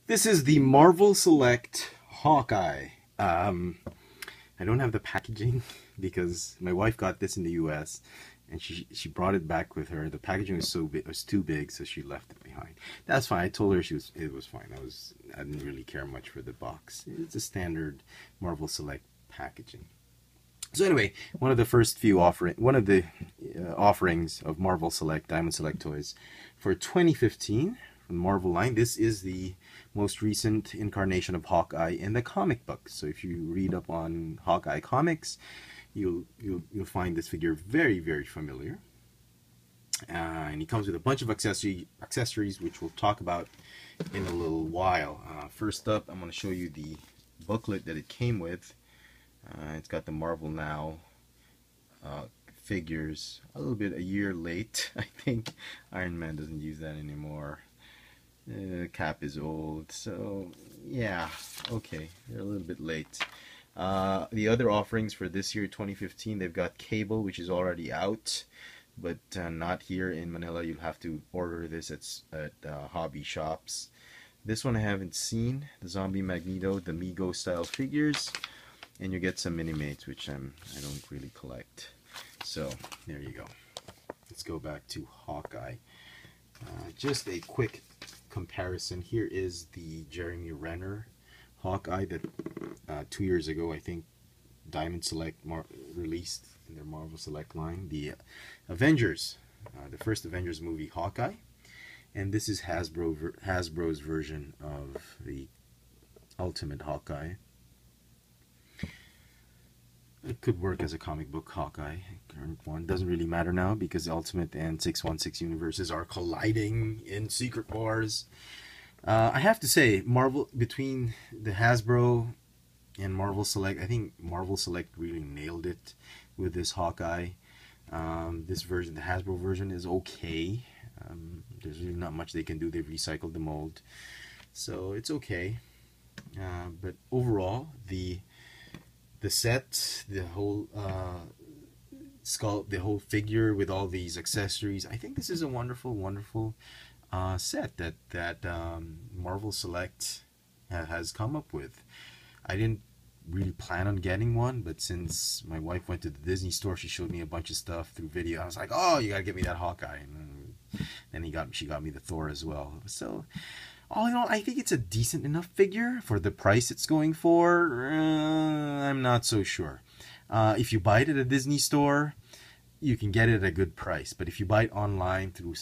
This is the Marvel Select Hawkeye. I don't have the packaging because my wife got this in the US and she brought it back with her. The packaging was so big, it was too big, so she left it behind. That's fine. I told her it was fine. I didn't really care much for the box. It's a standard Marvel Select packaging. So anyway, one of the offerings of Marvel Select Diamond Select toys for 2015 from the Marvel line. This is the most recent incarnation of Hawkeye in the comic book. So if you read up on Hawkeye comics, you'll find this figure very, very familiar. And he comes with a bunch of accessories, which we'll talk about in a little while. First up, I'm going to show you the booklet that it came with. It's got the Marvel Now figures, a year late. I think Iron Man doesn't use that anymore. Cap is old, so yeah, okay, they're a little bit late. The other offerings for this year, 2015, they've got Cable, which is already out, but not here in Manila. You'll have to order this at hobby shops. This one I haven't seen, the Zombie Magneto, the Mego style figures, and you get some mini-mates, which I don't really collect. So there you go. Let's go back to Hawkeye. Just a quick comparison. Here is the Jeremy Renner Hawkeye that 2 years ago, I think, Diamond Select released in their Marvel Select line. The Avengers, the first Avengers movie, Hawkeye. And this is Hasbro's version of the Ultimate Hawkeye. It could work as a comic book Hawkeye. Current one doesn't really matter now because the Ultimate and 616 universes are colliding in Secret Wars. I have to say, between the Hasbro and Marvel Select, I think Marvel Select really nailed it with this Hawkeye. This version, the Hasbro version, is okay. There's really not much they can do. They've recycled the mold, so it's okay. But overall, the set, the whole sculpt, the whole figure with all these accessories, I think this is a wonderful, wonderful set that Marvel Select has come up with. I didn't really plan on getting one, but since my wife went to the Disney store, she showed me a bunch of stuff through video. I was like, oh, you gotta get me that Hawkeye, and then she got me the Thor as well. So all in all, I think it's a decent enough figure for the price it's going for. I'm not so sure. If you buy it at a Disney store, you can get it at a good price. But if you buy it online through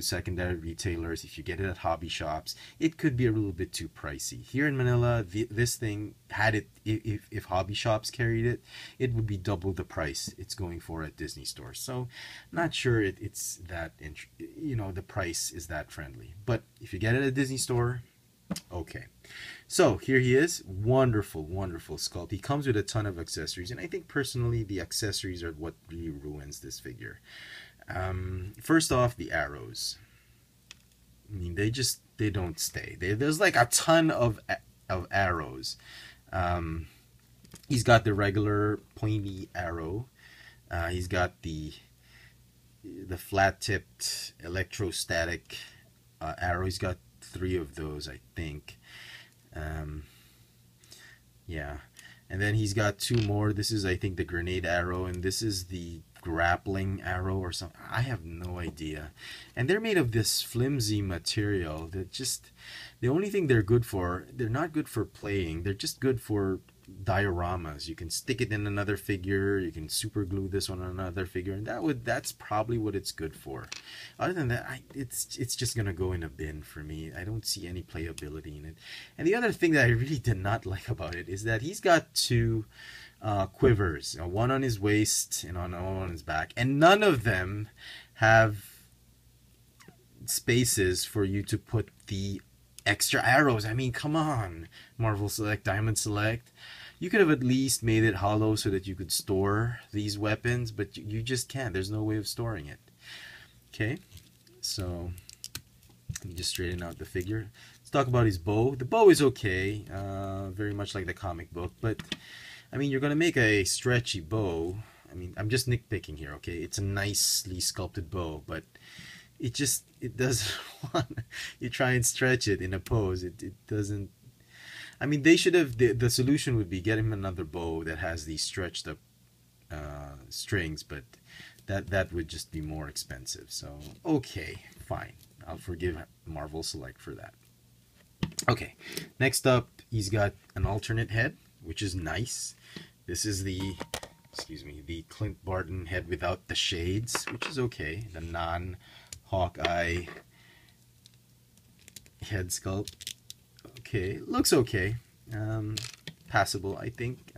secondary retailers, if you get it at hobby shops, it could be a little bit too pricey. Here in Manila, this thing had it. If hobby shops carried it, it would be double the price it's going for at Disney stores. So, not sure it's that. The price is that friendly. But if you get it at a Disney store, okay. So here he is. Wonderful, wonderful sculpt. He comes with a ton of accessories, and I think personally the accessories are what really ruins this figure. First off, the arrows. I mean, they don't stay. There's like a ton of arrows. He's got the regular pointy arrow. He's got the flat-tipped electrostatic arrow. He's got 3 of those, I think. Yeah, and then he's got 2 more. This is, I think, the grenade arrow, and this is the grappling arrow or something. I have no idea. And they're made of this flimsy material that the only thing they're not good for playing. They're just good for dioramas. You can stick it in another figure, you can super glue this on another figure, and that's probably what it's good for. Other than that, it's just gonna go in a bin for me. I don't see any playability in it. And the other thing that I really did not like about it is that he's got 2 quivers, one on his waist and one on his back, and none of them have spaces for you to put the extra arrows. I mean, come on, Marvel Select, Diamond Select. You could have at least made it hollow so that you could store these weapons, but you just can't. There's no way of storing it. Okay, so let me just straighten out the figure. Let's talk about his bow. The bow is okay, very much like the comic book, but I mean, you're going to make a stretchy bow. I mean, I'm just nitpicking here, okay? It's a nicely sculpted bow, but it doesn't want. You try and stretch it in a pose, it doesn't. I mean, they should have, the solution would be get him another bow that has these stretched up strings, but that would just be more expensive. So okay, fine, I'll forgive Marvel Select for that. Okay, next up, he's got an alternate head, which is nice. This is the, excuse me, the Clint Barton head without the shades, which is okay. The non-Hawkeye head sculpt. Okay, looks okay. Passable, I think.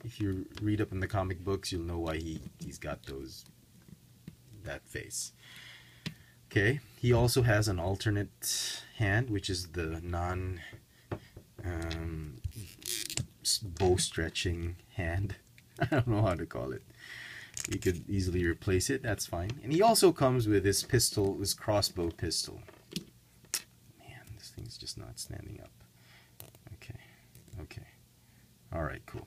If you read up in the comic books, you'll know why he's got that face. Okay, he also has an alternate hand, which is the non bow stretching hand. I don't know how to call it. You could easily replace it, that's fine. And he also comes with this pistol, this crossbow pistol. Man, this thing's just not standing up. Okay, okay. Alright, cool.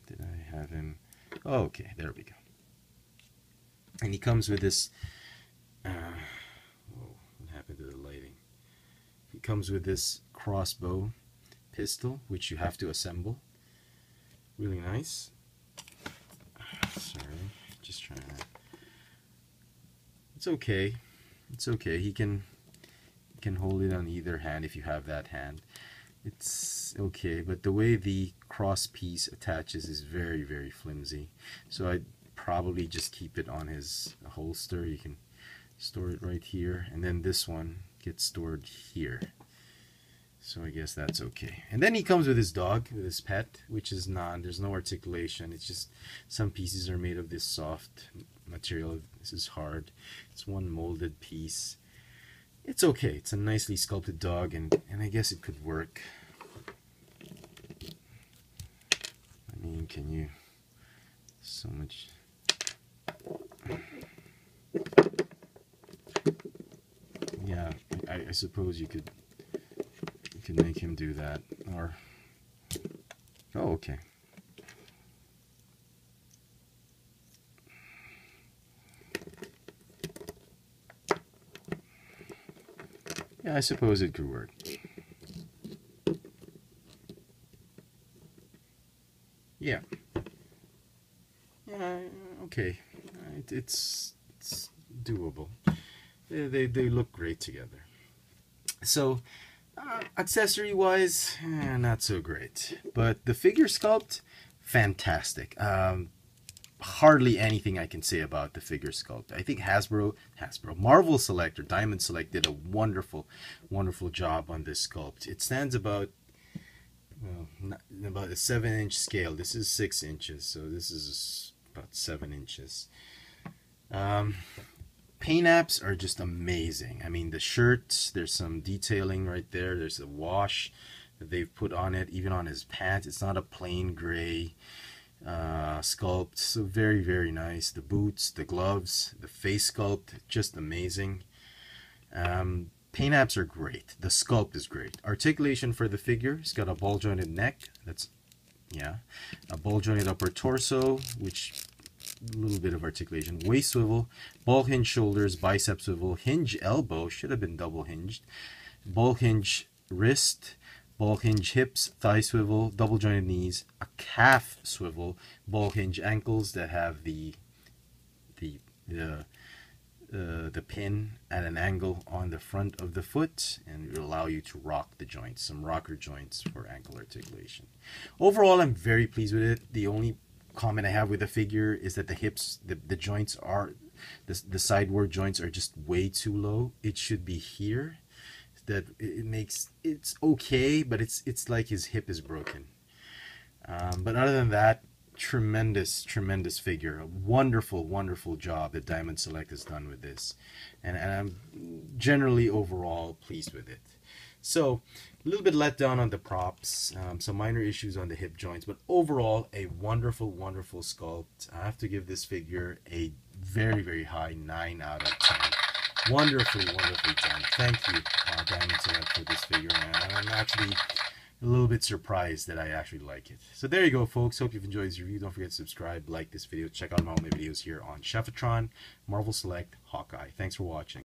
Did I have him? Oh, okay, there we go. And he comes with this, oh, what happened to the lighting? He comes with this crossbow pistol, which you have to assemble. Really nice. Sorry, just trying to. It's okay. It's okay. He can hold it on either hand if you have that hand. It's okay, but the way the cross piece attaches is very, very flimsy. So I'd probably just keep it on his holster. You can store it right here, and then this one gets stored here. So I guess that's okay. And then he comes with his dog, with his pet, which is there's no articulation. It's just some pieces are made of this soft material. This is hard. It's one molded piece. It's okay. It's a nicely sculpted dog, and I guess it could work. I mean, can you... So much... Yeah, I suppose you could make him do that, or... Oh, okay. Yeah, I suppose it could work. Yeah. Yeah, okay. It's doable. They look great together. So, accessory wise, not so great. But the figure sculpt, fantastic. Hardly anything I can say about the figure sculpt. I think Marvel Select or Diamond Select did a wonderful, wonderful job on this sculpt. It stands about a 7-inch scale. This is 6 inches, so this is about 7 inches. Paint apps are just amazing. I mean, the shirts, there's some detailing right there. There's a wash that they've put on it, even on his pants. It's not a plain gray sculpt. So very, very nice. The boots, the gloves, the face sculpt, just amazing. Paint apps are great. The sculpt is great. Articulation for the figure. He's got a ball jointed neck. That's, yeah. A ball jointed upper torso, which a little bit of articulation. Waist swivel, ball hinge shoulders, bicep swivel, hinge elbow, should have been double hinged. Ball hinge wrist, ball hinge hips, thigh swivel, double jointed knees, a calf swivel, ball hinge ankles that have the pin at an angle on the front of the foot, and it will allow you to rock the joints, some rocker joints for ankle articulation. Overall, I'm very pleased with it. The only comment I have with the figure is that the hips, the joints are, the sideward joints are just way too low. It should be here. That it makes, it's okay, but it's like his hip is broken. But other than that, tremendous figure. A wonderful, wonderful job that Diamond Select has done with this, and I'm generally overall pleased with it. So a little bit let down on the props, some minor issues on the hip joints, but overall a wonderful, wonderful sculpt. I have to give this figure a very, very high 9 out of 10. Wonderfully, wonderfully done. Thank you, Diamond Select, for this figure, man. I'm actually a little bit surprised that I actually like it. So there you go, folks. Hope you've enjoyed this review. Don't forget to subscribe, like this video, check out all my videos here on Chefatron, Marvel Select, Hawkeye. Thanks for watching.